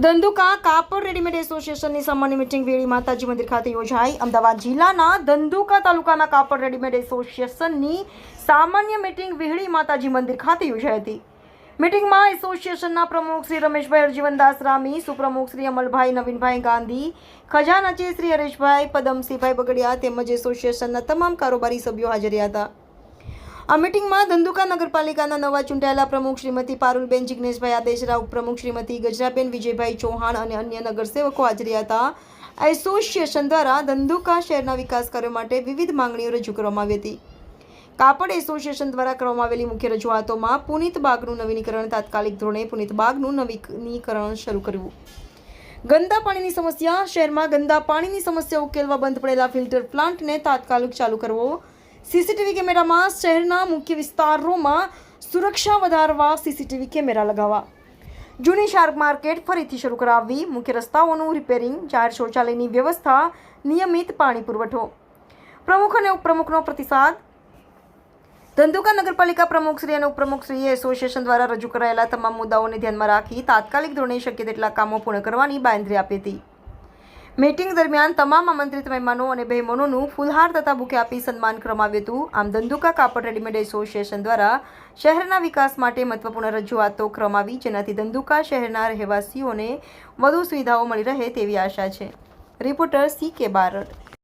ધંધુકા કાપડ રેડીમેડ એસોસિએશનની સામાન્ય મીટિંગ વેળી માતાજી મંદિર ખાતે યોજાઈ। અમદાવાદ જિલ્લાના ધંધુકા તાલુકાના કાપડ રેડીમેડ એસોસિએશનની સામાન્ય મીટિંગ વેળી માતાજી મંદિર ખાતે યોજાઈ હતી। મીટિંગમાં એસોસિએશનના પ્રમુખ શ્રી રમેશભાઈ હરજીવનદાસ રામી, સુપ્રમુખ શ્રી અમલભાઈ નવીનભાઈ ગાંધી, ખજાનચી શ્રી હરેશભાઈ પદમસિંહભાઈ બગડિયા તેમજ એસોસિએશનના તમામ કારોબારી સભ્યો હાજર રહ્યા હતા। આ મીટિંગમાં ધંધુકા નગરપાલિકાના નવા ચૂંટાયેલા પ્રમુખ શ્રીમતી પારુલબેન જિગ્નેશભાઈ આદેશરા, ઉપપ્રમુખ શ્રીમતી ગજરાબેન વિજયભાઈ ચૌહાણ અને અન્ય નગરસેવકો હાજર હતા। આ એસોસિએશન દ્વારા ધંધુકા શહેરના વિકાસ કાર્યો માટે વિવિધ માંગણીઓ રજૂ કરવામાં આવી હતી। કાપડ એસોસિએશન દ્વારા કરવામાં આવેલી મુખ્ય રજૂઆતોમાં પુનિત બાગનું નવીનીકરણ, તાત્કાલિક ધોરણે પુનિત બાગનું નવીનીકરણ શરૂ કરવું, ગંદા પાણીની સમસ્યા, શહેરમાં ગંદા પાણીની સમસ્યા ઉકેલવા બંધ પડેલા ફિલ્ટર પ્લાન્ટને તાત્કાલિક ચાલુ કરવો, સીસીટીવી કેમેરામાં શહેરના મુખ્ય વિસ્તારોમાં સુરક્ષા વધારવા સીસીટીવી કેમેરા લગાવવા, જૂની શાર્ક માર્કેટ ફરીથી શરૂ કરાવવી, મુખ્ય રસ્તાઓનું રિપેરિંગ, જાહેર શૌચાલયની વ્યવસ્થા, નિયમિત પાણી પુરવઠો। પ્રમુખ અને ઉપપ્રમુખનો પ્રતિસાદ। ધંધુકા નગરપાલિકા પ્રમુખશ્રી અને ઉપપ્રમુખશ્રીએ એસોસિએશન દ્વારા રજૂ કરાયેલા તમામ મુદ્દાઓને ધ્યાનમાં રાખી તાત્કાલિક ધોરણે શક્ય તેટલા કામો પૂર્ણ કરવાની બાંયધરી આપી હતી। મીટિંગ દરમિયાન તમામ આમંત્રિત મહેમાનો અને બહેનોનું ફૂલહાર તથા બુકે આપી સન્માન કરવામાં આવ્યું હતું। આમ ધંધુકા કાપડ રેડીમેડ એસોસિએશન દ્વારા શહેરના વિકાસ માટે મહત્વપૂર્ણ રજૂઆતો કરવામાં આવી, જેનાથી ધંધુકા શહેરના રહેવાસીઓને વધુ સુવિધાઓ મળી રહે તેવી આશા છે। Reporter CK Barad.